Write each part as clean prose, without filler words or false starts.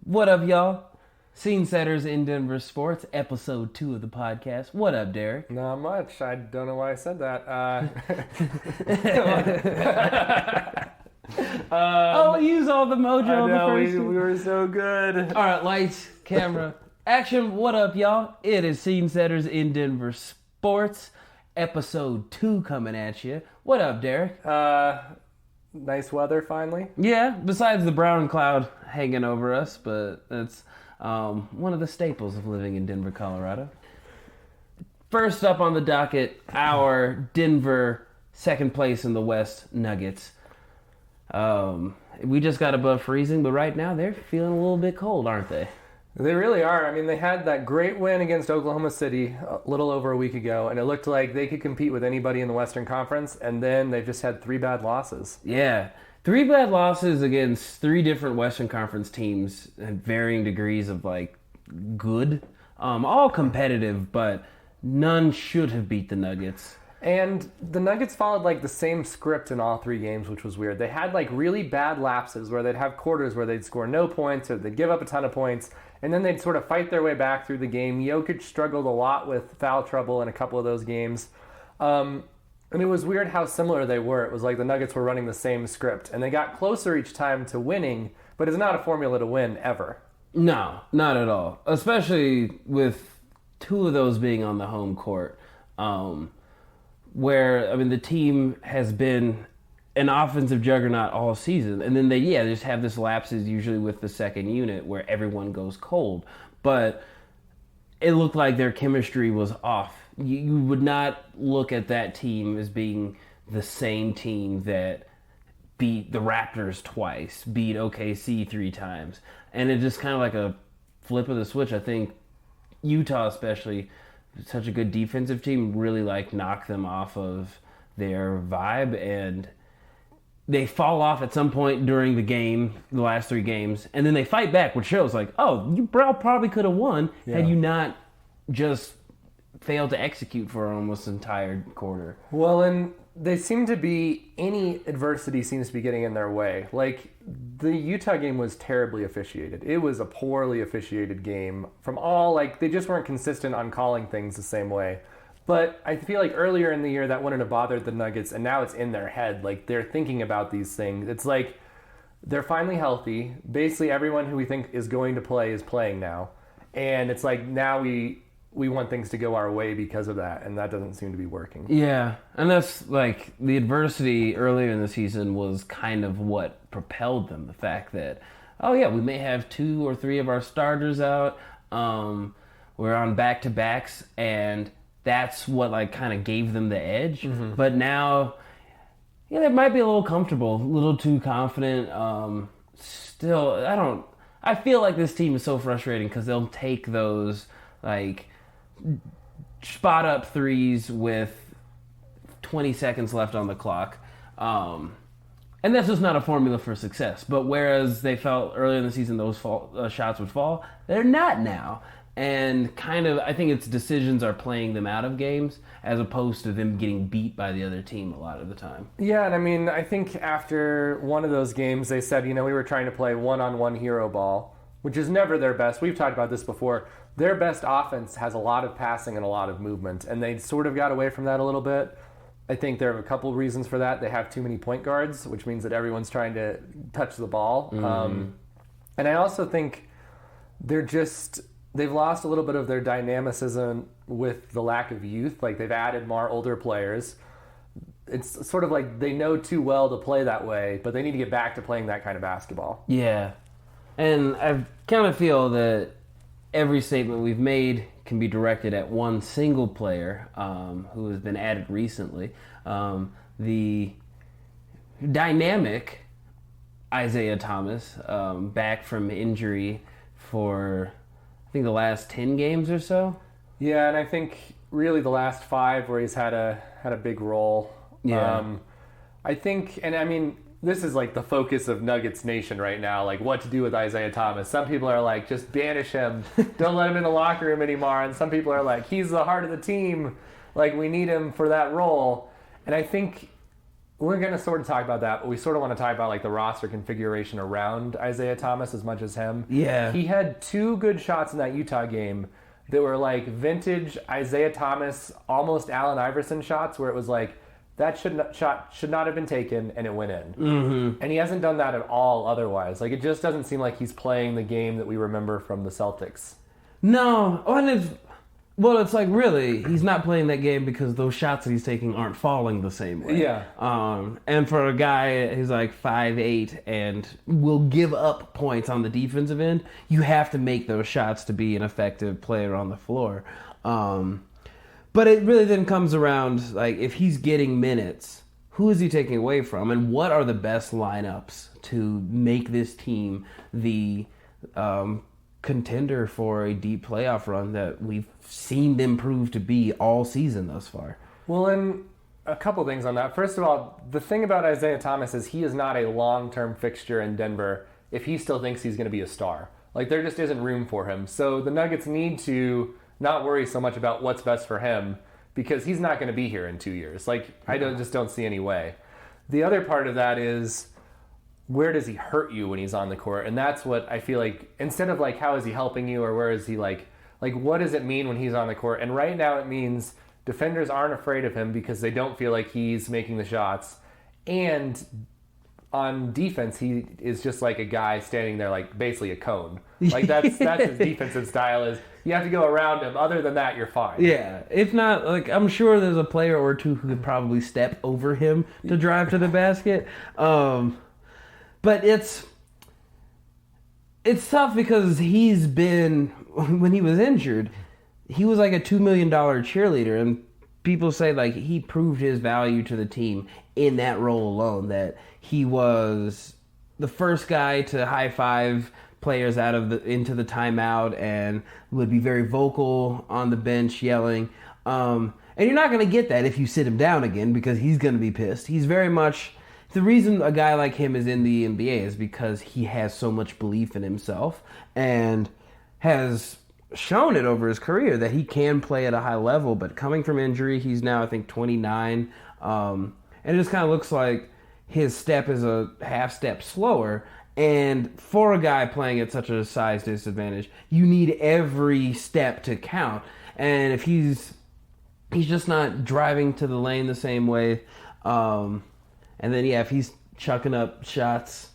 What up, y'all? Scene Setters in Denverse Sports, episode 2 of the podcast. What up, Derek? Not much. I don't know why I said that. Use all the mojo I of the know, first we two. were so good. All right, lights, camera, action. What up, y'all? It is Scene Setters in Denverse Sports, episode 2 coming at you. What up, Derek? Nice weather finally. Yeah, besides the brown cloud hanging over us, but that's one of the staples of living in Denver, Colorado. First up on the docket, our Denver second place in the West Nuggets. We just got above freezing, but right now they're feeling a little bit cold, aren't they? They really are. I mean, they had that great win against Oklahoma City a little over a week ago, and it looked like they could compete with anybody in the Western Conference, and then they've just had 3 bad losses. Yeah. 3 bad losses against 3 different Western Conference teams at varying degrees of, good. All competitive, but none should have beat the Nuggets. And the Nuggets followed the same script in all 3 games, which was weird. They had really bad lapses where they'd have quarters where they'd score no points or they'd give up a ton of points, and then they'd sort of fight their way back through the game. Jokic struggled a lot with foul trouble in a couple of those games. And it was weird how similar they were. It was like the Nuggets were running the same script, and they got closer each time to winning, but it's not a formula to win ever. No, not at all. Especially with 2 of those being on the home court. Where, the team has been an offensive juggernaut all season. And then they just have this lapses usually with the second unit where everyone goes cold. But it looked like their chemistry was off. You would not look at that team as being the same team that beat the Raptors twice, beat OKC 3 times. And it just kind of like a flip of the switch. I think Utah especially, such a good defensive team, really knock them off of their vibe, and they fall off at some point during the game, the last 3 games, and then they fight back, which shows you probably could have won had you not just failed to execute for almost an entire quarter. Well, and they seem to be, any adversity seems to be getting in their way. The Utah game was terribly officiated. It was a poorly officiated game from all, they just weren't consistent on calling things the same way. But I feel like earlier in the year that wouldn't have bothered the Nuggets, and now it's in their head. They're thinking about these things. It's they're finally healthy. Basically everyone who we think is going to play is playing now. And it's now we want things to go our way because of that, and that doesn't seem to be working. Yeah, and that's the adversity earlier in the season was kind of what propelled them. The fact that, we may have 2 or 3 of our starters out. We're on back-to-backs, and that's what kind of gave them the edge. Mm-hmm. But now, they might be a little comfortable, a little too confident. Still, I feel like this team is so frustrating because they'll take those, spot up threes with 20 seconds left on the clock. And that's just not a formula for success. But whereas they felt earlier in the season those shots would fall, they're not now. And I think its decisions are playing them out of games as opposed to them getting beat by the other team a lot of the time. Yeah, and I think after one of those games they said, we were trying to play one-on-one hero ball, which is never their best. We've talked about this before. Their best offense has a lot of passing and a lot of movement, and they sort of got away from that a little bit. I think there are a couple of reasons for that. They have too many point guards, which means that everyone's trying to touch the ball. Mm-hmm. And I also think they've lost a little bit of their dynamicism with the lack of youth. They've added more older players. It's sort of they know too well to play that way, but they need to get back to playing that kind of basketball. Yeah. And I kind of feel that every statement we've made can be directed at one single player who has been added recently. The dynamic Isaiah Thomas, back from injury for, I think, the last 10 games or so. Yeah, and I think really the last 5 where he's had a big role. Yeah. I think, this is the focus of Nuggets Nation right now, what to do with Isaiah Thomas. Some people are just banish him, don't let him in the locker room anymore. And some people are he's the heart of the team, we need him for that role. And I think We're going to sort of talk about that, but we sort of want to talk about like the roster configuration around Isaiah Thomas as much as him. Yeah. He had 2 good shots in that Utah game that were like vintage Isaiah Thomas, almost Allen Iverson shots, where it was like, that should not have been taken, and it went in. Mm-hmm. And he hasn't done that at all otherwise. Like, it just doesn't seem like he's playing the game that we remember from the Celtics. No. It's like, really, he's not playing that game because those shots that he's taking aren't falling the same way. Yeah. And for a guy who's like 5'8" and will give up points on the defensive end, you have to make those shots to be an effective player on the floor. But it really then comes around, like, if he's getting minutes, who is he taking away from? And what are the best lineups to make this team the contender for a deep playoff run that we've seen them prove to be all season thus far? Well, and a couple things on that. First of all, the thing about Isaiah Thomas is he is not a long-term fixture in Denver if he still thinks he's going to be a star. Like, there just isn't room for him. So the Nuggets need to not worry so much about what's best for him because he's not going to be here in 2 years. Like, I just don't see any way. The other part of that is, where does he hurt you when he's on the court? And that's what I feel like, instead of like, how is he helping you, or where is he like what does it mean when he's on the court? And right now it means defenders aren't afraid of him because they don't feel like he's making the shots. And on defense, he is just like a guy standing there, like basically a cone. Like that's his defensive style is you have to go around him. Other than that, you're fine. Yeah. If not, like, I'm sure there's a player or two who could probably step over him to drive to the basket. But it's tough because he's been, when he was injured, he was like a $2 million cheerleader, and people say like he proved his value to the team in that role alone, that he was the first guy to high five players into the timeout and would be very vocal on the bench yelling. And you're not going to get that if you sit him down again because he's going to be pissed. He's very much... The reason a guy like him is in the NBA is because he has so much belief in himself and has shown it over his career that he can play at a high level. But coming from injury, he's now, I think, 29. And it just kind of looks like his step is a half step slower. And for a guy playing at such a size disadvantage, you need every step to count. And if he's just not driving to the lane the same way... And then, if he's chucking up shots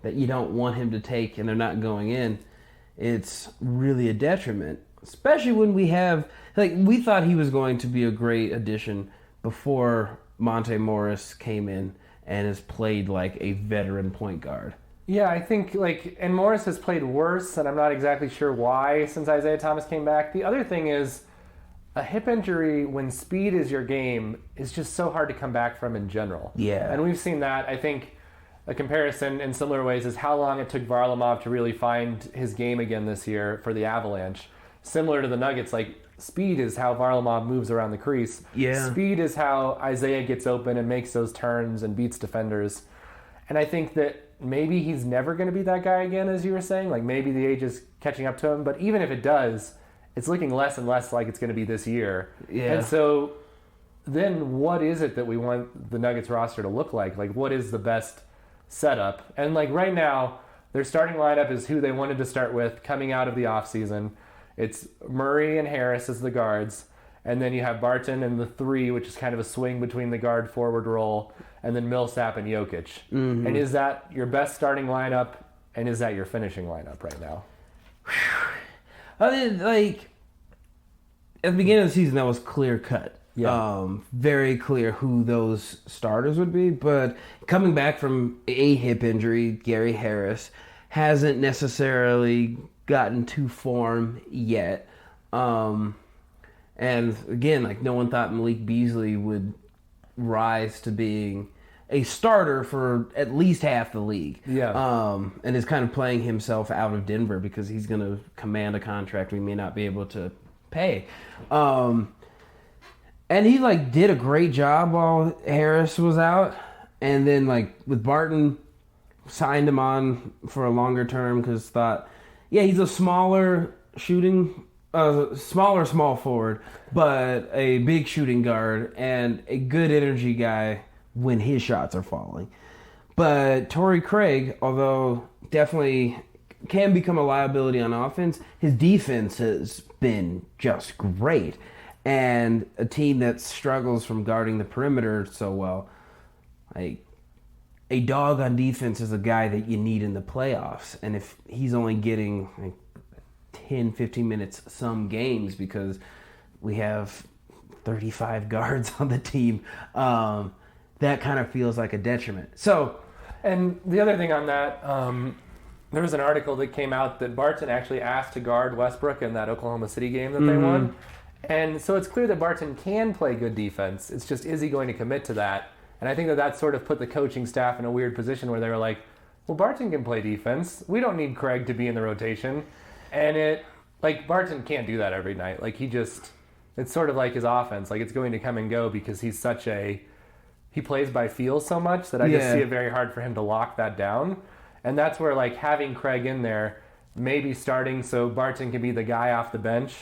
that you don't want him to take and they're not going in, it's really a detriment. Especially when we have... Like, we thought he was going to be a great addition before Monte Morris came in and has played like a veteran point guard. Yeah, I think, and Morris has played worse, and I'm not exactly sure why since Isaiah Thomas came back. The other thing is, a hip injury, when speed is your game, is just so hard to come back from in general. Yeah. And we've seen that. I think a comparison in similar ways is how long it took Varlamov to really find his game again this year for the Avalanche. Similar to the Nuggets, speed is how Varlamov moves around the crease. Yeah. Speed is how Isaiah gets open and makes those turns and beats defenders. And I think that maybe he's never going to be that guy again, as you were saying. Like, maybe the age is catching up to him. But even if it does... it's looking less and less like it's going to be this year. Yeah. And so then what is it that we want the Nuggets roster to look like? Like, what is the best setup? And, right now, their starting lineup is who they wanted to start with coming out of the offseason. It's Murray and Harris as the guards. And then you have Barton and the 3, which is kind of a swing between the guard-forward role, and then Millsap and Jokic. Mm-hmm. And is that your best starting lineup, and is that your finishing lineup right now? I mean, at the beginning of the season, that was clear cut. Yeah. Very clear who those starters would be. But coming back from a hip injury, Gary Harris hasn't necessarily gotten to form yet. And again, no one thought Malik Beasley would rise to being a starter for at least half the league. Yeah. And is kind of playing himself out of Denver because he's going to command a contract we may not be able to pay. And he did a great job while Harris was out. And then with Barton, signed him on for a longer term because thought, he's a smaller small forward, but a big shooting guard and a good energy guy when his shots are falling. But Torrey Craig, although definitely can become a liability on offense, his defense has been just great. And a team that struggles from guarding the perimeter so well, like, a dog on defense is a guy that you need in the playoffs. And if he's only getting like 10, 15 minutes some games because we have 35 guards on the team, that kind of feels like a detriment. So, and the other thing on that, there was an article that came out that Barton actually asked to guard Westbrook in that Oklahoma City game that they won. And so it's clear that Barton can play good defense. It's just, is he going to commit to that? And I think that sort of put the coaching staff in a weird position where they were like, well, Barton can play defense. We don't need Craig to be in the rotation. And Barton can't do that every night. Like, it's sort of like his offense. Like, it's going to come and go because he plays by feel so much that I just see it very hard for him to lock that down. And that's where, like, having Craig in there, maybe starting so Barton can be the guy off the bench,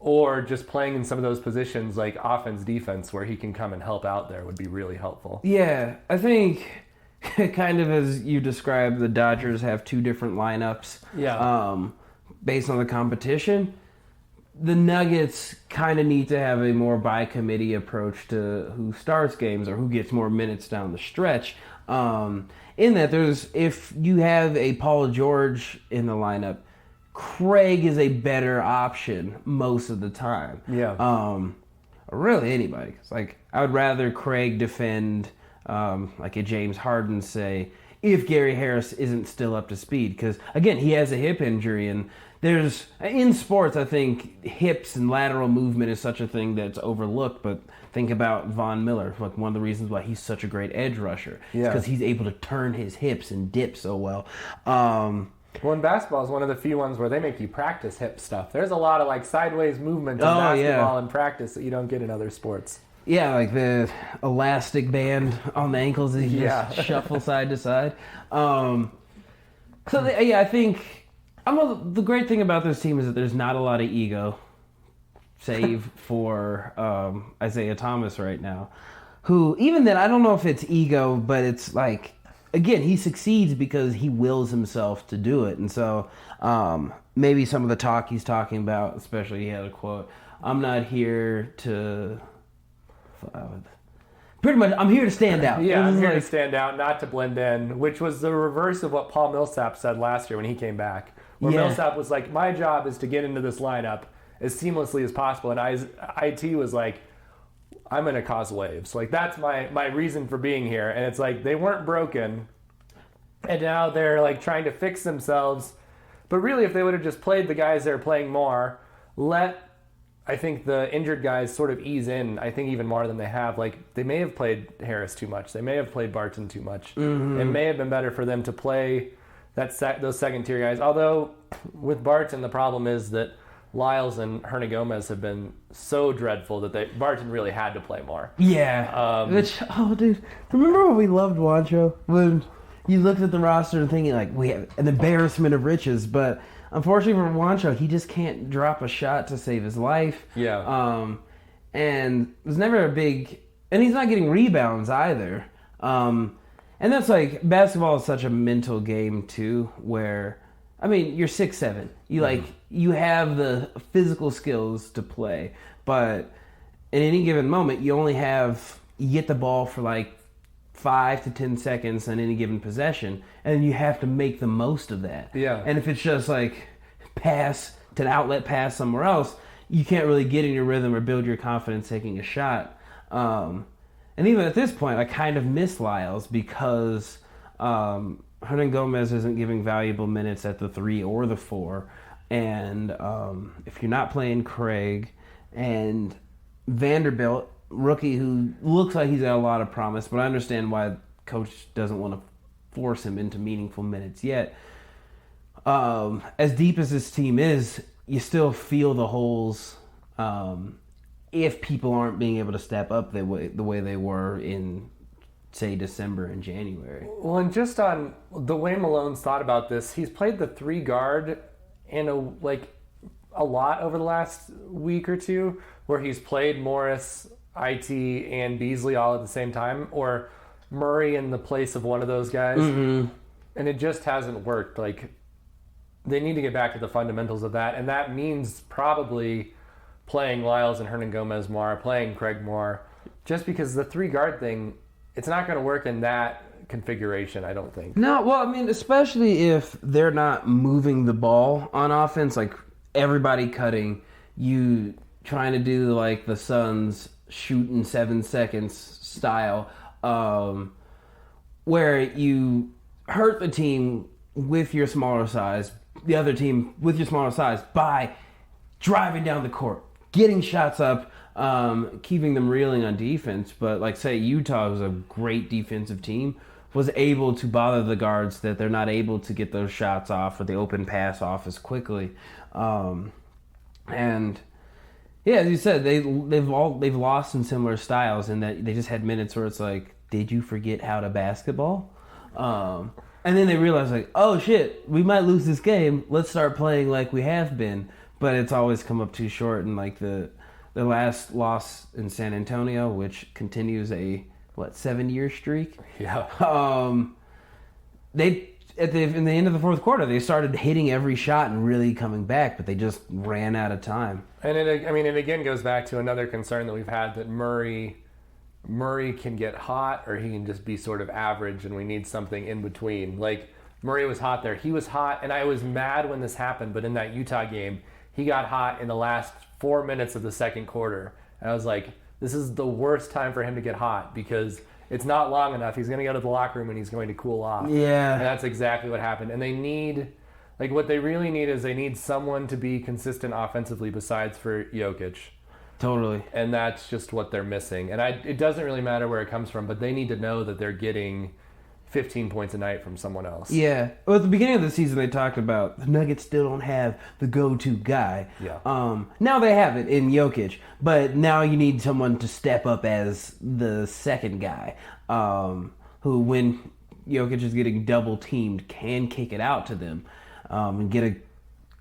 or just playing in some of those positions like offense, defense, where he can come and help out there would be really helpful. Yeah, I think kind of as you described, the Dodgers have two different lineups based on the competition. The Nuggets kind of need to have a more by committee approach to who starts games or who gets more minutes down the stretch. In that if you have a Paul George in the lineup, Craig is a better option most of the time. Yeah. Really anybody. It's like, I would rather Craig defend like a James Harden, say, if Gary Harris isn't still up to speed. Because, again, he has a hip injury. And in sports, I think hips and lateral movement is such a thing that's overlooked. But think about Von Miller. Like, one of the reasons why he's such a great edge rusher. Because he's able to turn his hips and dip so well. Well, in basketball is one of the few ones where they make you practice hip stuff. There's a lot of like sideways movement in basketball and practice that you don't get in other sports. Yeah, like the elastic band on the ankles that you just shuffle side to side. I think the great thing about this team is that there's not a lot of ego, save for Isaiah Thomas right now, who, even then, I don't know if it's ego, but it's like, again, he succeeds because he wills himself to do it. And so maybe some of the talk he's talking about, especially he had a quote, I'm not here to... pretty much, I'm here to stand out. Yeah, I'm here to stand out, not to blend in, which was the reverse of what Paul Millsap said last year when he came back. Where Millsap was like, my job is to get into this lineup as seamlessly as possible. And IT was like, I'm going to cause waves. Like, that's my reason for being here. And it's like, they weren't broken. And now they're like trying to fix themselves. But really, if they would have just played the guys that are playing more, I think the injured guys sort of ease in, I think even more than they have. Like, they may have played Harris too much. They may have played Barton too much. Mm-hmm. It may have been better for them to play those second-tier guys. Although, with Barton, the problem is that Lyles and Hernangomez have been so dreadful that Barton really had to play more. Yeah. Dude, remember when we loved Juancho? When you looked at the roster and thinking, like, we have an embarrassment of riches, but unfortunately for Juancho, he just can't drop a shot to save his life. Yeah. And there's never and he's not getting rebounds either. And that's like, basketball is such a mental game too, where, I mean, you're 6'7". You have the physical skills to play, but in any given moment, you get the ball for like 5 to 10 seconds on any given possession, and you have to make the most of that. Yeah. And if it's just like pass to an outlet pass somewhere else, you can't really get in your rhythm or build your confidence taking a shot. And even at this point, I kind of miss Lyles because Hernangomez isn't giving valuable minutes at the 3 or the 4. And if you're not playing Craig and Vanderbilt, rookie who looks like he's got a lot of promise, but I understand why coach doesn't want to force him into meaningful minutes yet. As deep as this team is, you still feel the holes if people aren't being able to step up the way they were in, say, December and January. Well, and just on the way Malone's thought about this, he's played the 3 guard in a lot over the last week or two, where he's played Morris, IT, and Beasley all at the same time, or Murray in the place of one of those guys. Mm-hmm. And it just hasn't worked. Like, they need to get back to the fundamentals of that. And that means probably playing Lyles and Hernangomez more, playing Craig more. Just because the 3-guard thing, it's not going to work in that configuration, I don't think. No, well, I mean, especially if they're not moving the ball on offense, like everybody cutting, you trying to do like the Suns shoot in 7 seconds style, where you hurt the team with your smaller size, the other team with your smaller size, by driving down the court, getting shots up, keeping them reeling on defense. But like, say Utah was a great defensive team, was able to bother the guards that they're not able to get those shots off or the open pass off as quickly. And yeah, as you said, they've lost in similar styles, in that they just had minutes where it's like, did you forget how to basketball? And then they realize, like, oh shit, we might lose this game. Let's start playing like we have been. But it's always come up too short. And like the last loss in San Antonio, which continues a 7-year streak. Yeah. In the end of the fourth quarter, they started hitting every shot and really coming back, but they just ran out of time. And it again goes back to another concern that we've had, that Murray can get hot, or he can just be sort of average, and we need something in between. Like, Murray was hot there. He was hot, and I was mad when this happened, but in that Utah game, he got hot in the last 4 minutes of the second quarter. And I was like, this is the worst time for him to get hot, because it's not long enough. He's going to go to the locker room and he's going to cool off. Yeah. And that's exactly what happened. And they need, like, what they really need is they need someone to be consistent offensively besides for Jokic. Totally. And that's just what they're missing. And it doesn't really matter where it comes from, but they need to know that they're getting 15 points a night from someone else. Yeah. Well, at the beginning of the season, they talked about the Nuggets still don't have the go-to guy. Yeah. Now they have it in Jokic, but now you need someone to step up as the second guy, who, when Jokic is getting double-teamed, can kick it out to them and get a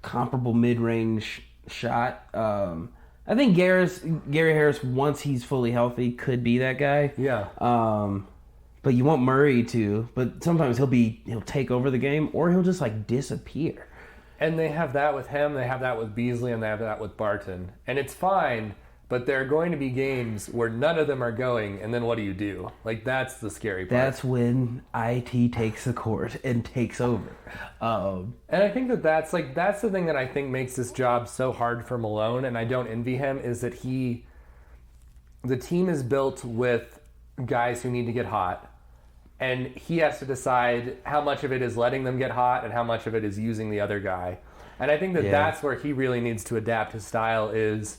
comparable mid-range shot. I think Gary Harris, once he's fully healthy, could be that guy. Yeah. But you want Murray to, but sometimes he'll take over the game, or he'll just like disappear. And they have that with him, they have that with Beasley, and they have that with Barton. And it's fine, but there are going to be games where none of them are going, and then what do? Like, that's the scary part. That's when IT takes the court and takes over. And I think that's the thing that I think makes this job so hard for Malone, and I don't envy him, is that the team is built with guys who need to get hot. And he has to decide how much of it is letting them get hot and how much of it is using the other guy. And I think that's where he really needs to adapt his style is,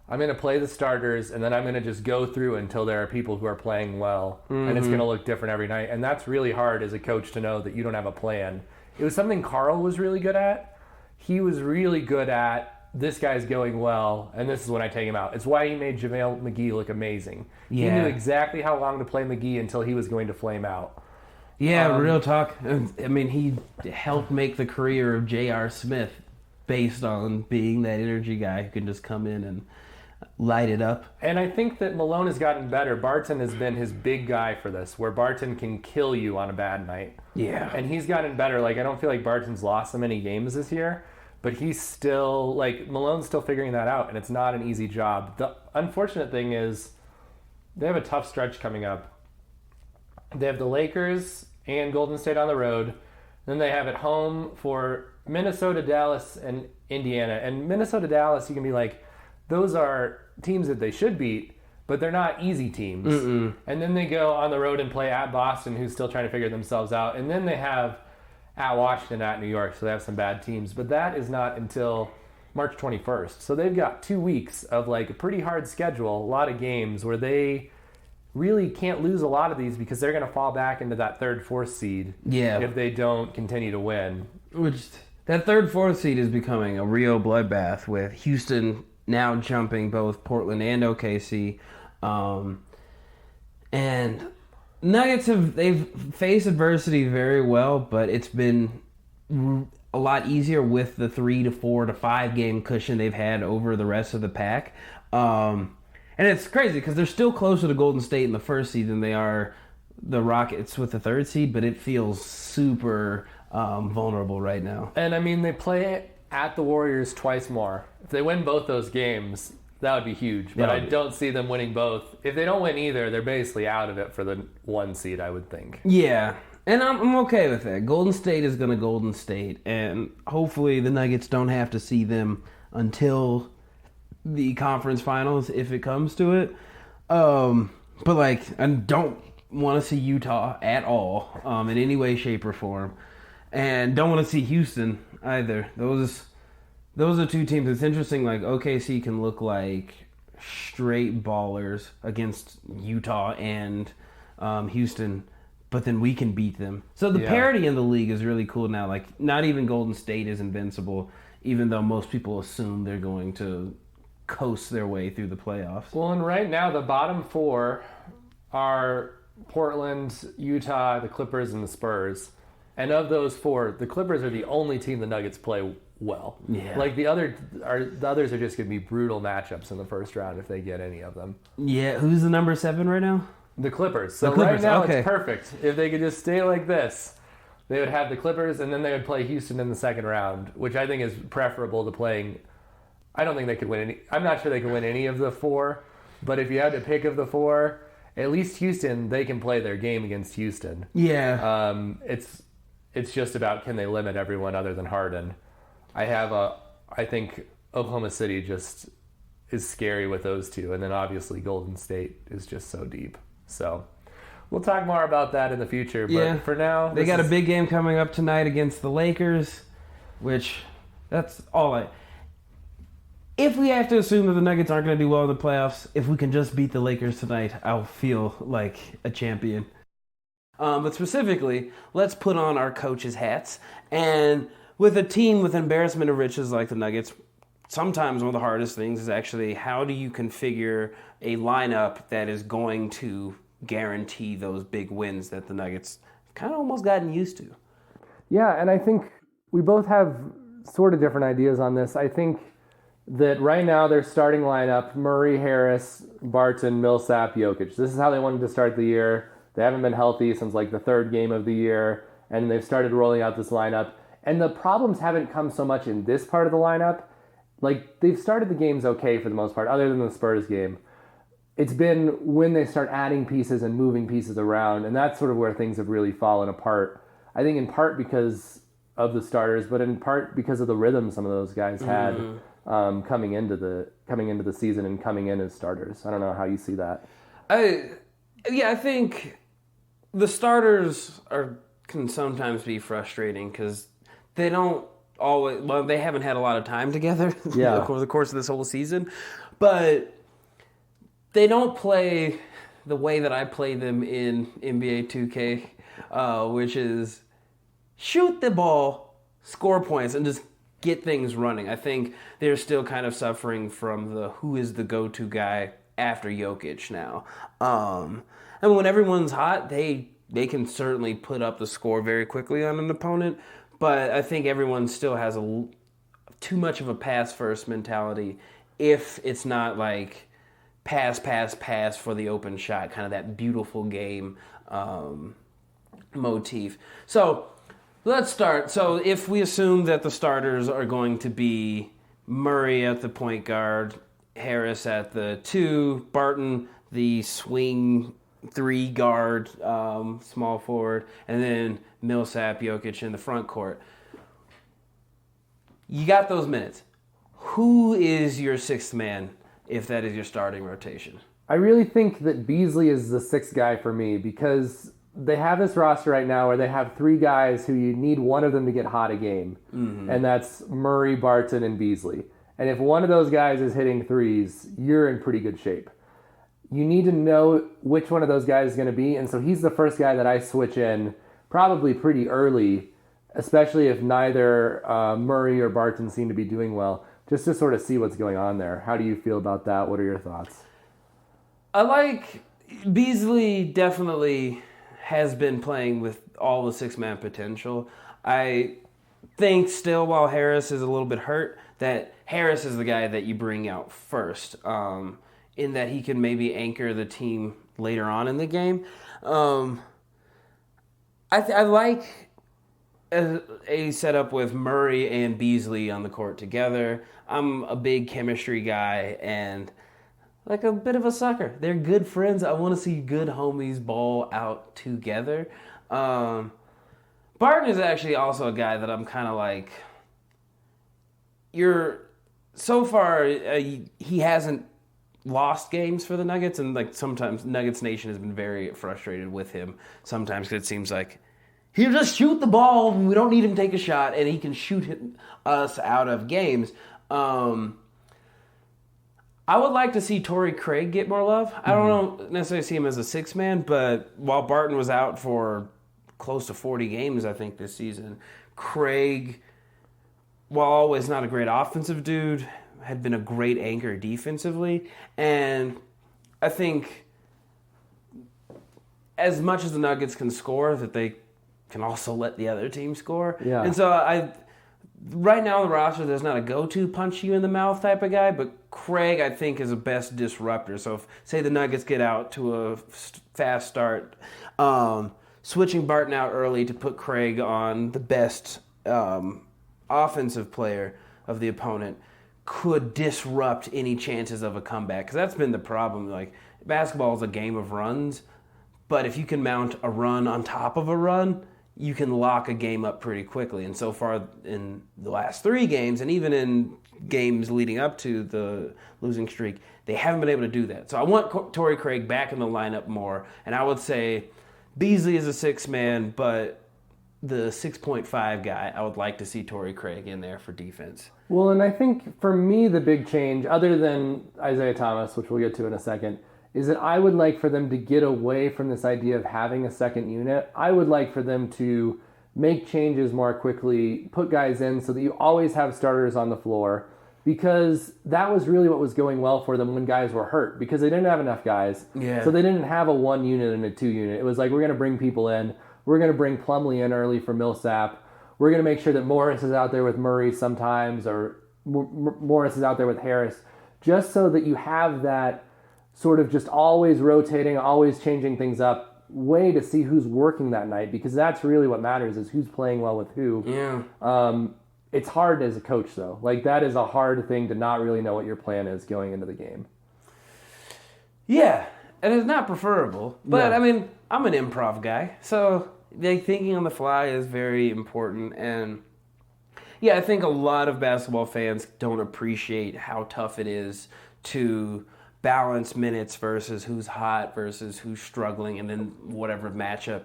I'm going to play the starters, and then I'm going to just go through until there are people who are playing well. Mm-hmm. And it's going to look different every night. And that's really hard as a coach to know that you don't have a plan. It was something Carl was really good at. He was really good at, this guy's going well, and this is when I take him out. It's why he made JaVale McGee look amazing. Yeah. He knew exactly how long to play McGee until he was going to flame out. Yeah, real talk. I mean, he helped make the career of J.R. Smith based on being that energy guy who can just come in and light it up. And I think that Malone has gotten better. Barton has been his big guy for this, where Barton can kill you on a bad night. Yeah. And he's gotten better. Like, I don't feel like Barton's lost so many games this year. But he's still, like, Malone's still figuring that out, and it's not an easy job. The unfortunate thing is they have a tough stretch coming up. They have the Lakers and Golden State on the road. Then they have at home for Minnesota, Dallas, and Indiana. And Minnesota, Dallas, you can be like, those are teams that they should beat, but they're not easy teams. Mm-mm. And then they go on the road and play at Boston, who's still trying to figure themselves out. And then they have at Washington, at New York, so they have some bad teams. But that is not until March 21st. So they've got 2 weeks of like a pretty hard schedule, a lot of games where they really can't lose a lot of these because they're going to fall back into that third, fourth seed if they don't continue to win. Which, that third, fourth seed is becoming a real bloodbath with Houston now jumping both Portland and OKC. And Nuggets they've faced adversity very well, but it's been a lot easier with the 3 to 4 to 5 game cushion they've had over the rest of the pack. And it's crazy because they're still closer to Golden State in the first seed than they are the Rockets with the 3rd seed, but it feels super vulnerable right now. And I mean, they play at the Warriors twice more. If they win both those games, that would be huge. But I don't see them winning both. If they don't win either, they're basically out of it for the 1 seed, I would think. Yeah, and I'm okay with that. Golden State is going to Golden State, and hopefully the Nuggets don't have to see them until the conference finals if it comes to it. But like, I don't want to see Utah at all in any way, shape, or form, and don't want to see Houston either. Those are 2 teams. It's interesting. Like OKC can look like straight ballers against Utah and Houston, but then we can beat them. So the parity in the league is really cool now. Like not even Golden State is invincible, even though most people assume they're going to coast their way through the playoffs. Well, and right now the bottom 4 are Portland, Utah, the Clippers, and the Spurs. And of those 4, the Clippers are the only team the Nuggets play well. Yeah. Like the others are just going to be brutal matchups in the first round if they get any of them. Yeah, who's the number 7 right now? The Clippers. So Clippers, right now okay. It's perfect. If they could just stay like this, they would have the Clippers, and then they would play Houston in the second round, which I think is preferable to playing. I don't think they could win any. I'm not sure they can win any of the 4, but if you had to pick of the 4, at least Houston, they can play their game against Houston. Yeah. It's just about can they limit everyone other than Harden. I think Oklahoma City just is scary with those 2, and then obviously Golden State is just so deep. So we'll talk more about that in the future, but for now... They got a big game coming up tonight against the Lakers, which that's all If we have to assume that the Nuggets aren't going to do well in the playoffs, if we can just beat the Lakers tonight, I'll feel like a champion. But specifically, let's put on our coaches' hats. And with a team with embarrassment of riches like the Nuggets, sometimes one of the hardest things is actually how do you configure a lineup that is going to guarantee those big wins that the Nuggets kind of almost gotten used to. Yeah, and I think we both have sort of different ideas on this. I think that right now their starting lineup, Murray, Harris, Barton, Millsap, Jokic. This is how they wanted to start the year. They haven't been healthy since like the 3rd game of the year, and they've started rolling out this lineup. And the problems haven't come so much in this part of the lineup. Like, they've started the games okay for the most part, other than the Spurs game. It's been when they start adding pieces and moving pieces around, and that's sort of where things have really fallen apart. I think in part because of the starters, but in part because of the rhythm some of those guys had coming into the season and coming in as starters. I don't know how you see that. I think the starters can sometimes be frustrating because they don't always. Well, they haven't had a lot of time together over the course of this whole season, but they don't play the way that I play them in NBA 2K, which is shoot the ball, score points, and just get things running. I think they're still kind of suffering from the who is the go-to guy after Jokic now. And when everyone's hot, they can certainly put up the score very quickly on an opponent, but I think everyone still has too much of a pass-first mentality if it's not like pass for the open shot, kind of that beautiful game motif. So let's start. So if we assume that the starters are going to be Murray at the point guard, Harris at the 2, Barton the swing 3 guard, small forward, and then Millsap, Jokic in the front court. You got those minutes. Who is your 6th man if that is your starting rotation? I really think that Beasley is the 6th guy for me because they have this roster right now where they have 3 guys who you need one of them to get hot a game, and that's Murray, Barton, and Beasley. And if one of those guys is hitting threes, you're in pretty good shape. You need to know which one of those guys is going to be, and so he's the first guy that I switch in probably pretty early, especially if neither Murray or Barton seem to be doing well, just to sort of see what's going on there. How do you feel about that? What are your thoughts? I like Beasley definitely has been playing with all the 6-man potential. I think still, while Harris is a little bit hurt, that Harris is the guy that you bring out first, in that he can maybe anchor the team later on in the game. I like a setup with Murray and Beasley on the court together. I'm a big chemistry guy and like a bit of a sucker. They're good friends. I want to see good homies ball out together. Barton is actually also a guy that I'm kind of like. So far he hasn't lost games for the Nuggets, and like sometimes Nuggets Nation has been very frustrated with him. Sometimes it seems like he'll just shoot the ball. We don't need him to take a shot, and he can shoot us out of games. I would like to see Torrey Craig get more love. I don't necessarily see him as a sixth man, but while Barton was out for close to 40 games, I think, this season, Craig, while always not a great offensive dude, had been a great anchor defensively. And I think as much as the Nuggets can score, that they can also let the other team score. Yeah. And so right now on the roster, there's not a go-to punch you in the mouth type of guy, but Craig, I think, is a best disruptor. So if, say, the Nuggets get out to a fast start, switching Barton out early to put Craig on the best offensive player of the opponent could disrupt any chances of a comeback. Because that's been the problem. Like, basketball is a game of runs, but if you can mount a run on top of a run, you can lock a game up pretty quickly. And so far in the last 3 games, and even in games leading up to the losing streak, they haven't been able to do that. So I want Torrey Craig back in the lineup more. And I would say Beasley is a 6-man, but the 6.5 guy, I would like to see Torrey Craig in there for defense. Well, and I think for me the big change, other than Isaiah Thomas, which we'll get to in a second, is that I would like for them to get away from this idea of having a second unit. I would like for them to make changes more quickly, put guys in so that you always have starters on the floor, because that was really what was going well for them when guys were hurt, because they didn't have enough guys. Yeah. So they didn't have a 1 unit and a 2 unit. It was like, we're going to bring people in. We're going to bring Plumlee in early for Millsap. We're going to make sure that Morris is out there with Murray sometimes, or Morris is out there with Harris, just so that you have that sort of just always rotating, always changing things up way to see who's working that night, because that's really what matters, is who's playing well with who. Yeah. It's hard as a coach, though. Like, that is a hard thing to not really know what your plan is going into the game. Yeah, and it's not preferable. But, No. I mean, I'm an improv guy, so like, thinking on the fly is very important. And, yeah, I think a lot of basketball fans don't appreciate how tough it is to balance minutes versus who's hot versus who's struggling, and then whatever matchup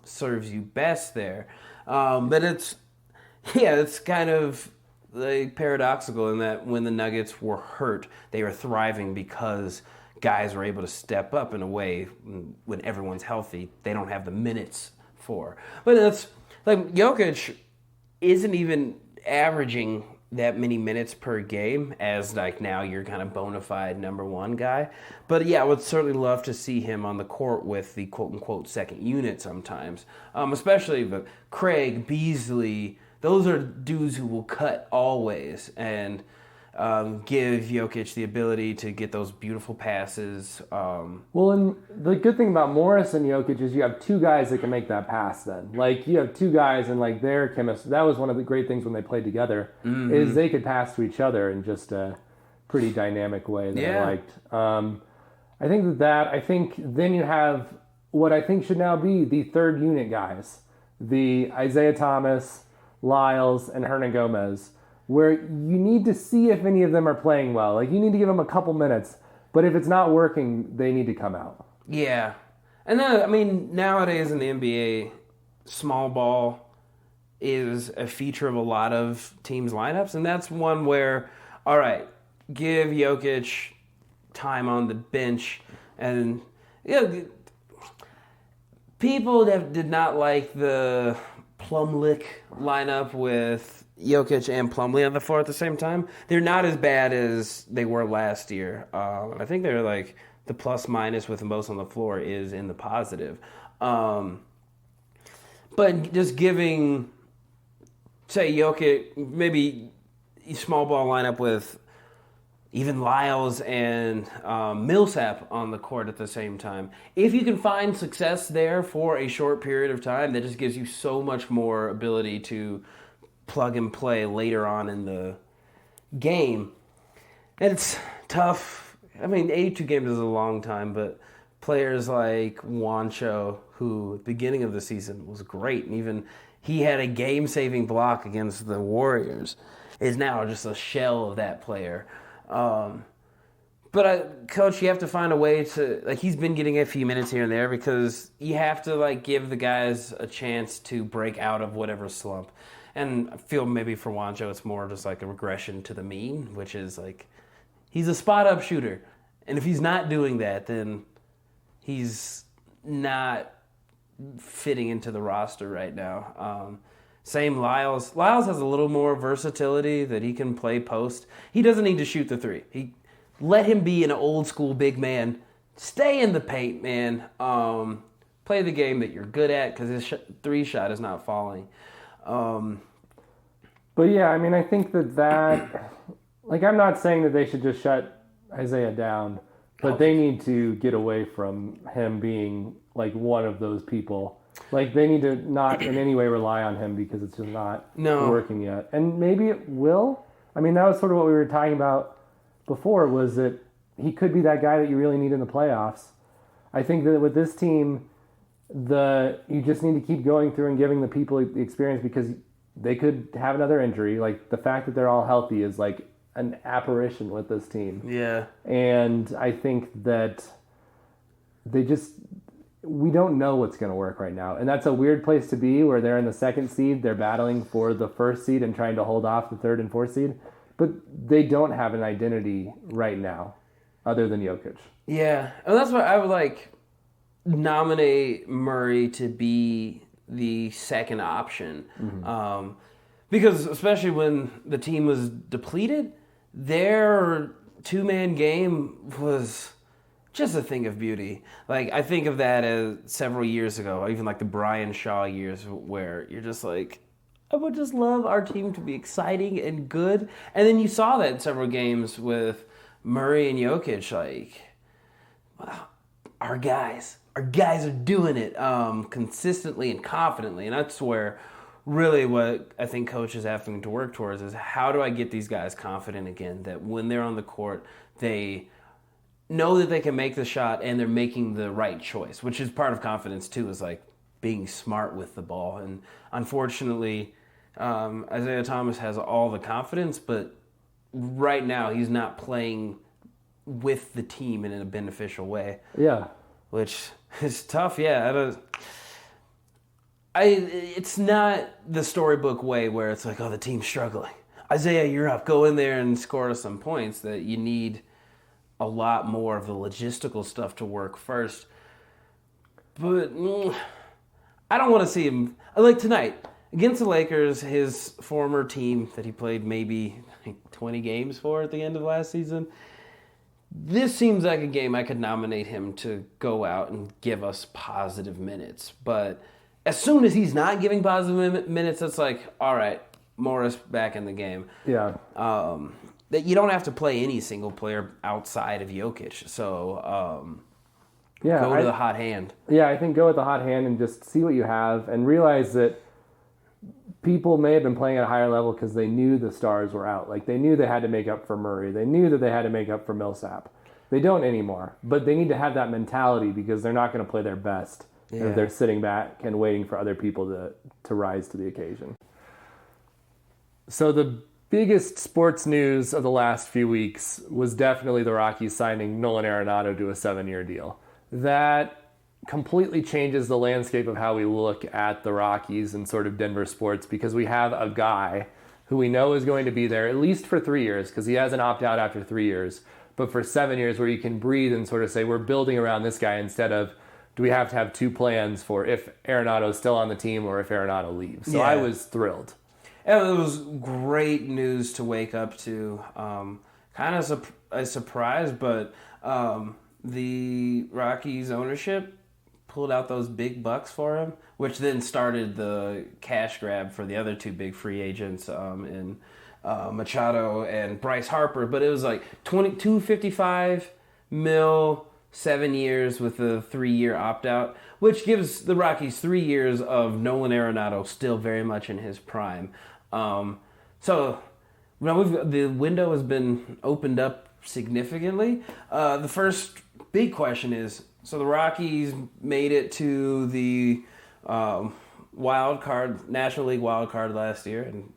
serves you best there. But it's kind of like paradoxical in that when the Nuggets were hurt, they were thriving because guys were able to step up in a way when everyone's healthy they don't have the minutes for. But it's like Jokic isn't even averaging that many minutes per game as like now you're kind of bona fide number 1 guy. But yeah, I would certainly love to see him on the court with the quote unquote second unit sometimes. Especially but Craig, Beasley, those are dudes who will cut always and give Jokic the ability to get those beautiful passes. Well, and the good thing about Morris and Jokic is you have 2 guys that can make that pass then. Like, you have 2 guys and, like, their chemistry. That was one of the great things when they played together, is they could pass to each other in just a pretty dynamic way that I liked. I think then you have what I think should now be the third unit guys. The Isaiah Thomas, Lyles, and Hernan Gomez, where you need to see if any of them are playing well. Like, you need to give them a couple minutes, but if it's not working, they need to come out. Yeah. And then, I mean, nowadays in the NBA, small ball is a feature of a lot of teams' lineups, and that's one where, all right, give Jokic time on the bench, and people that did not like the Plumlee lineup with Jokic and Plumlee on the floor at the same time. They're not as bad as they were last year. I think they're like the plus minus with the most on the floor is in the positive. But just giving, say, Jokic, maybe small ball lineup with even Lyles and Millsap on the court at the same time. If you can find success there for a short period of time, that just gives you so much more ability to plug and play later on in the game. And it's tough. I mean, 82 games is a long time, but players like Juancho, who at the beginning of the season was great, and even he had a game-saving block against the Warriors, is now just a shell of that player. Coach, you have to find a way to, like, he's been getting a few minutes here and there because you have to, like, give the guys a chance to break out of whatever slump. And I feel maybe for Juancho, it's more just like a regression to the mean, which is like, he's a spot-up shooter. And if he's not doing that, then he's not fitting into the roster right now. Same Lyles. Lyles has a little more versatility that he can play post. He doesn't need to shoot the three. Let him be an old school big man. Stay in the paint, man. Play the game that you're good at because his three shot is not falling. But yeah, I mean, I think that like, I'm not saying that they should just shut Isaiah down, but they need to get away from him being like one of those people. Like, they need to not in any way rely on him because it's just not working yet. And maybe it will. I mean, that was sort of what we were talking about before, was that he could be that guy that you really need in the playoffs. I think that with this team, you just need to keep going through and giving the people the experience because they could have another injury. Like, the fact that they're all healthy is like an apparition with this team. Yeah. And I think that we don't know what's going to work right now. And that's a weird place to be, where they're in the second seed, they're battling for the first seed and trying to hold off the third and fourth seed. But they don't have an identity right now other than Jokic. Yeah. And that's why I would like nominate Murray to be the second option. Mm-hmm. Because especially when the team was depleted, their two-man game was just a thing of beauty. Like, I think of that as several years ago, even like the Brian Shaw years, where you're just like, I would just love our team to be exciting and good. And then you saw that in several games with Murray and Jokic, like, wow, our guys are doing it consistently and confidently. And that's where really what I think coach is having to work towards is, how do I get these guys confident again, that when they're on the court, they know that they can make the shot and they're making the right choice, which is part of confidence too, is like being smart with the ball. And unfortunately, Isaiah Thomas has all the confidence, but right now he's not playing with the team in a beneficial way. Yeah. Which is tough, yeah. It's not the storybook way where it's like, oh, the team's struggling. Isaiah, you're up. Go in there and score some points. That you need a lot more of the logistical stuff to work first. But I don't want to see him, like tonight, against the Lakers, his former team that he played maybe 20 games for at the end of last season. This seems like a game I could nominate him to go out and give us positive minutes. But as soon as he's not giving positive minutes, it's like, all right, Morris back in the game. Yeah. That you don't have to play any single player outside of Jokic. So go to the hot hand. Yeah, I think go with the hot hand and just see what you have and realize that people may have been playing at a higher level because they knew the stars were out. Like, they knew they had to make up for Murray. They knew that they had to make up for Millsap. They don't anymore. But they need to have that mentality because they're not going to play their best if they're sitting back and waiting for other people to rise to the occasion. So the biggest sports news of the last few weeks was definitely the Rockies signing Nolan Arenado to a 7-year deal. That completely changes the landscape of how we look at the Rockies and sort of Denver sports, because we have a guy who we know is going to be there at least for 3 years, because he has an opt-out after 3 years, but for 7 years where you can breathe and sort of say, we're building around this guy instead of, do we have to have two plans for if Arenado is still on the team or if Arenado leaves? So I was thrilled. It was great news to wake up to. Kind of a surprise, but the Rockies ownership pulled out those big bucks for him, which then started the cash grab for the other two big free agents in Machado and Bryce Harper, but it was like 22.55 mil, 7 years with a 3-year opt-out, which gives the Rockies 3 years of Nolan Arenado still very much in his prime. So the window has been opened up significantly. The first big question is, so the Rockies made it to the National League wild card last year and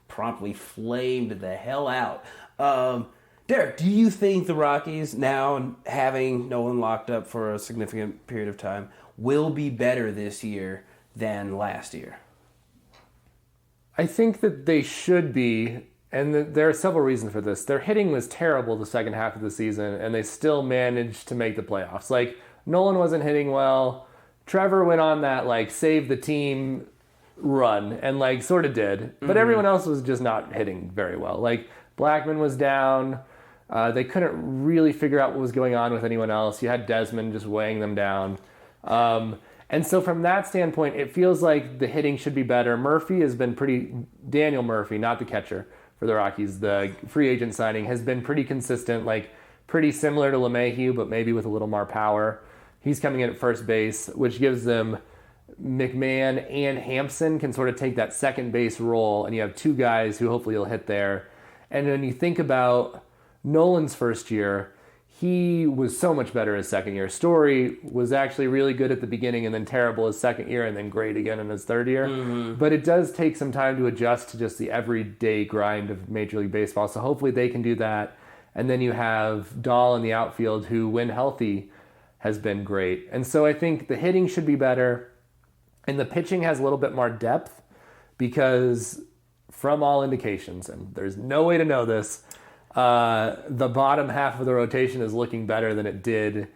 promptly flamed the hell out. Derek, do you think the Rockies, now having Nolan locked up for a significant period of time, will be better this year than last year? I think that they should be, and there are several reasons for this. Their hitting was terrible the second half of the season, and they still managed to make the playoffs. Like, Nolan wasn't hitting well. Trevor went on that, like, save the team run, and, like, sort of did. But everyone else was just not hitting very well. Like, Blackman was down. They couldn't really figure out what was going on with anyone else. You had Desmond just weighing them down. And so from that standpoint, it feels like the hitting should be better. Murphy has been Daniel Murphy, not the catcher for the Rockies, the free agent signing, has been pretty consistent, like pretty similar to LeMahieu, but maybe with a little more power. He's coming in at first base, which gives them McMahon and Hampson can sort of take that second base role, and you have two guys who hopefully will hit there. And when you think about Nolan's first year, he was so much better his second year. Story was actually really good at the beginning and then terrible his second year and then great again in his third year. But it does take some time to adjust to just the everyday grind of Major League Baseball. So hopefully they can do that. And then you have Dahl in the outfield, who, when healthy, has been great. And so I think the hitting should be better. And the pitching has a little bit more depth because, from all indications, and there's no way to know this, the bottom half of the rotation is looking better than it did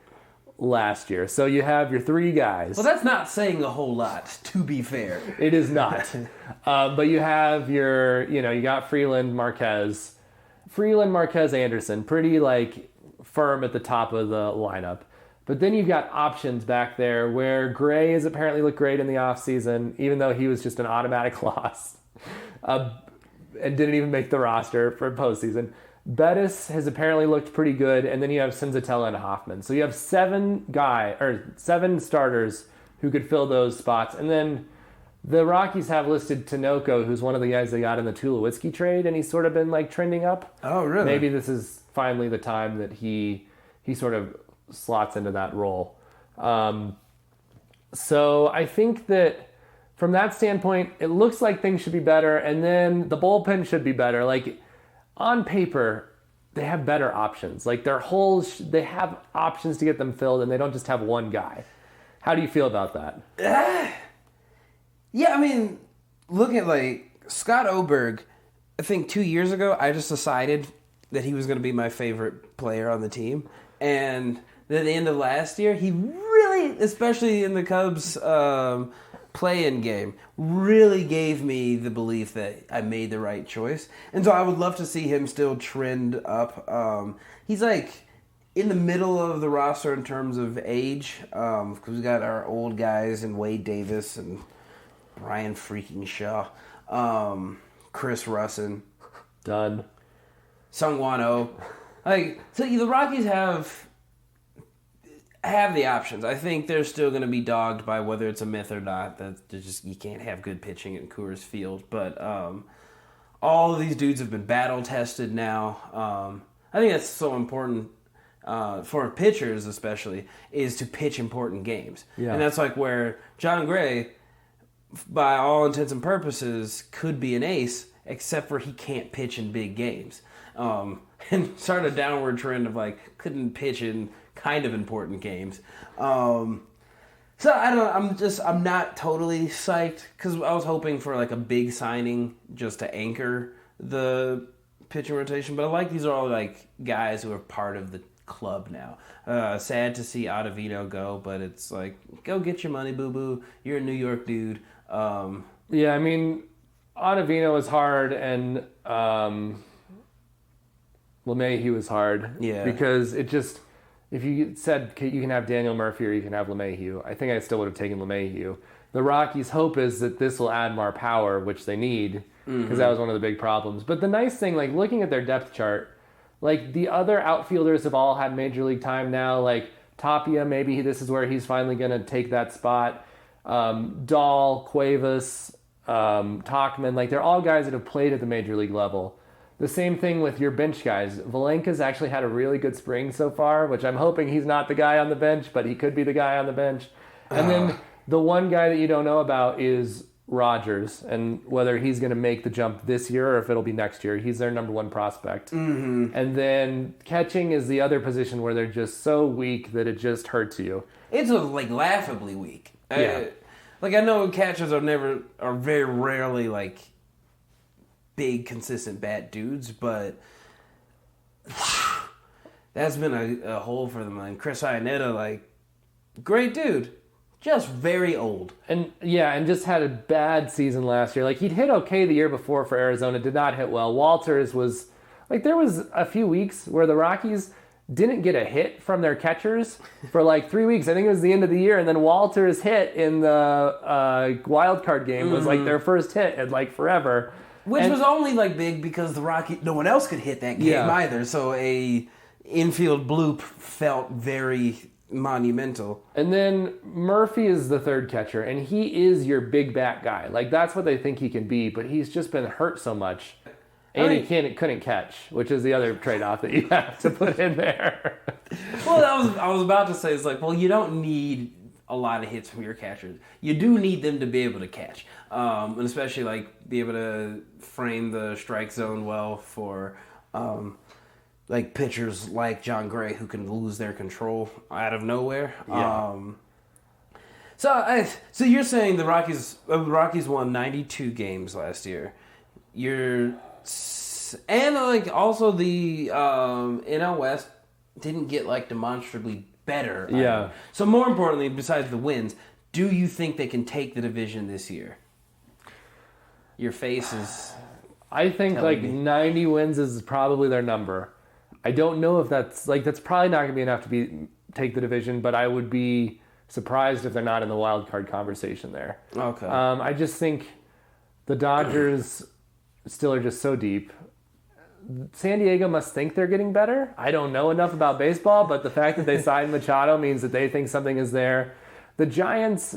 last year. So you have your three guys. Well, that's not saying a whole lot, to be fair. It is not. But you have you got Freeland, Marquez, Anderson, pretty like firm at the top of the lineup. But then you've got options back there where Gray has apparently looked great in the offseason, even though he was just an automatic loss and didn't even make the roster for postseason. Bettis has apparently looked pretty good, and then you have Senzatella and Hoffman. So you have seven starters who could fill those spots. And then the Rockies have listed Tinoco, who's one of the guys they got in the Tulowitzki trade, and he's sort of been like trending up. Oh, really? Maybe this is finally the time that he sort of slots into that role. So I think that from that standpoint, it looks like things should be better, and then the bullpen should be better. Like, on paper, they have better options. Like, their holes, they have options to get them filled, and they don't just have one guy. How do you feel about that? Yeah, I mean, look at, like, Scott Oberg. I think 2 years ago, I just decided that he was going to be my favorite player on the team. And then at the end of last year, he really, especially in the Cubs play-in game, really gave me the belief that I made the right choice. And so I would love to see him still trend up. He's like in the middle of the roster in terms of age, because we got our old guys and Wade Davis and Brian freaking Shaw, Chris Russin, Done, Sungwon Oh. Like, so the Rockies have the options. I think they're still going to be dogged by whether it's a myth or not that you can't have good pitching at Coors Field. But all of these dudes have been battle tested now. I think that's so important for pitchers, especially, is to pitch important games. Yeah. And that's like where John Gray, by all intents and purposes, could be an ace, except for he can't pitch in big games. And start a downward trend of like couldn't pitch in kind of important games. So I don't know, I'm not totally psyched because I was hoping for like a big signing just to anchor the pitching rotation. But I like these are all like guys who are part of the club now. Sad to see Ottavino go, but it's like, go get your money, boo-boo. You're a New York dude. Yeah, I mean, Ottavino is hard, and LeMahieu was hard. Yeah. Because it just, if you said you can have Daniel Murphy or you can have LeMahieu, I think I still would have taken LeMahieu. The Rockies' hope is that this will add more power, which they need. because that was one of the big problems. But the nice thing, like looking at their depth chart, like the other outfielders have all had major league time now. Like Tapia, maybe this is where he's finally going to take that spot. Dahl, Cuevas, Tachman, like they're all guys that have played at the major league level. The same thing with your bench guys. Valenka's actually had a really good spring so far, which I'm hoping he's not the guy on the bench, but he could be the guy on the bench. And then the one guy that you don't know about is Rogers, and whether he's going to make the jump this year or if it'll be next year. He's their number one prospect. Mm-hmm. And then catching is the other position where they're just so weak that it just hurts you. It's like laughably weak. Yeah. I know catchers are very rarely like big, consistent bat dudes, but that's been a hole for them. And Chris Iannetta, like, great dude, just very old. And just had a bad season last year. Like, he'd hit okay the year before for Arizona, did not hit well. Walters was, like, there was a few weeks where the Rockies didn't get a hit from their catchers for like 3 weeks. I think it was the end of the year, and then Walters' hit in the wild card game was like their first hit in like forever. Which was only like big because the Rockies, no one else could hit that game either. So a infield bloop felt very monumental. And then Murphy is the third catcher, and he is your big bat guy. Like that's what they think he can be, but he's just been hurt so much. And he couldn't catch, which is the other trade-off that you have to put in there. Well, I was about to say, it's like, well, you don't need a lot of hits from your catchers. You do need them to be able to catch, and especially like be able to frame the strike zone well for like pitchers like John Gray who can lose their control out of nowhere. Yeah. So you're saying the Rockies won 92 games last year. And like also the NL West didn't get like demonstrably better. Yeah. So more importantly, besides the wins, do you think they can take the division this year? Your face is. I think like 90 wins is probably their number. I don't know if that's probably not going to be enough to take the division, but I would be surprised if they're not in the wild card conversation there. Okay. I just think the Dodgers still are just so deep. San Diego must think they're getting better. I don't know enough about baseball, but the fact that they signed Machado means that they think something is there. The Giants,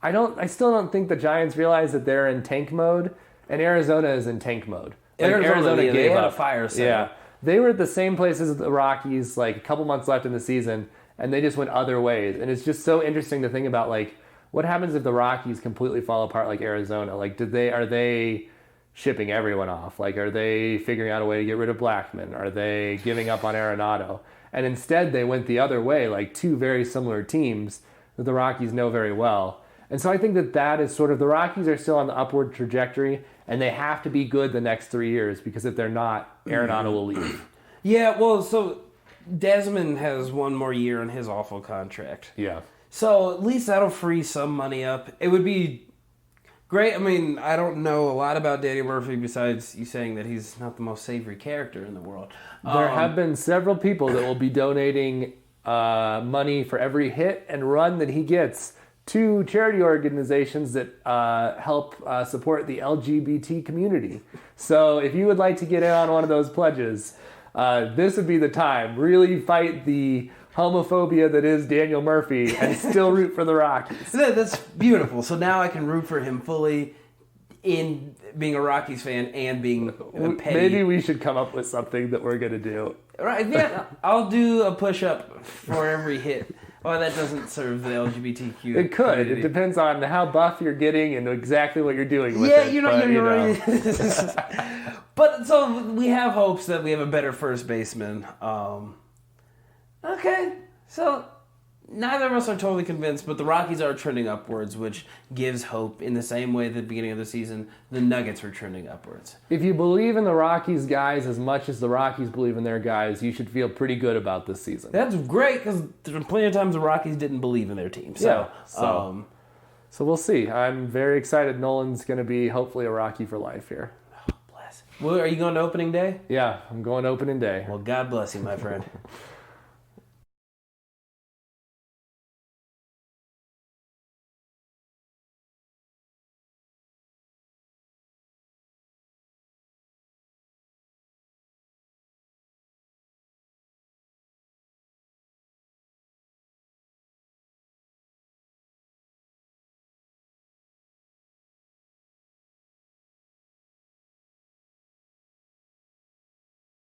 I still don't think the Giants realize that they're in tank mode, and Arizona is in tank mode. Like Arizona gave they had up. a fire sale. Yeah. They were at the same places as the Rockies like a couple months left in the season, and they just went other ways. And it's just so interesting to think about like what happens if the Rockies completely fall apart like Arizona? Like are they shipping everyone off? Like, are they figuring out a way to get rid of Blackmon? Are they giving up on Arenado? And instead, they went the other way, like two very similar teams that the Rockies know very well. And so I think that is sort of, the Rockies are still on the upward trajectory, and they have to be good the next 3 years, because if they're not, Arenado will leave. Yeah, well, so Desmond has one more year on his awful contract. Yeah. So at least that'll free some money up. It would be great. I mean, I don't know a lot about Danny Murphy besides you saying that he's not the most savory character in the world. There have been several people that will be donating money for every hit and run that he gets to charity organizations that help support the LGBT community. So if you would like to get in on one of those pledges, this would be the time. Really fight the homophobia that is Daniel Murphy and still root for the Rockies. That's beautiful. So now I can root for him fully in being a Rockies fan and being a petty. Maybe we should come up with something that we're going to do. Right, yeah. I'll do a push-up for every hit. Oh, that doesn't serve the LGBTQ It could. community. It depends on how buff you're getting and exactly what you're doing with it. You're right. But so we have hopes that we have a better first baseman. Okay, so neither of us are totally convinced, but the Rockies are trending upwards, which gives hope in the same way that at the beginning of the season, the Nuggets were trending upwards. If you believe in the Rockies guys as much as the Rockies believe in their guys, you should feel pretty good about this season. That's great, because there were plenty of times the Rockies didn't believe in their team. So we'll see. I'm very excited. Nolan's going to be hopefully a Rocky for life here. Oh, bless. Well, are you going to opening day? Yeah, I'm going opening day. Well, God bless you, my friend.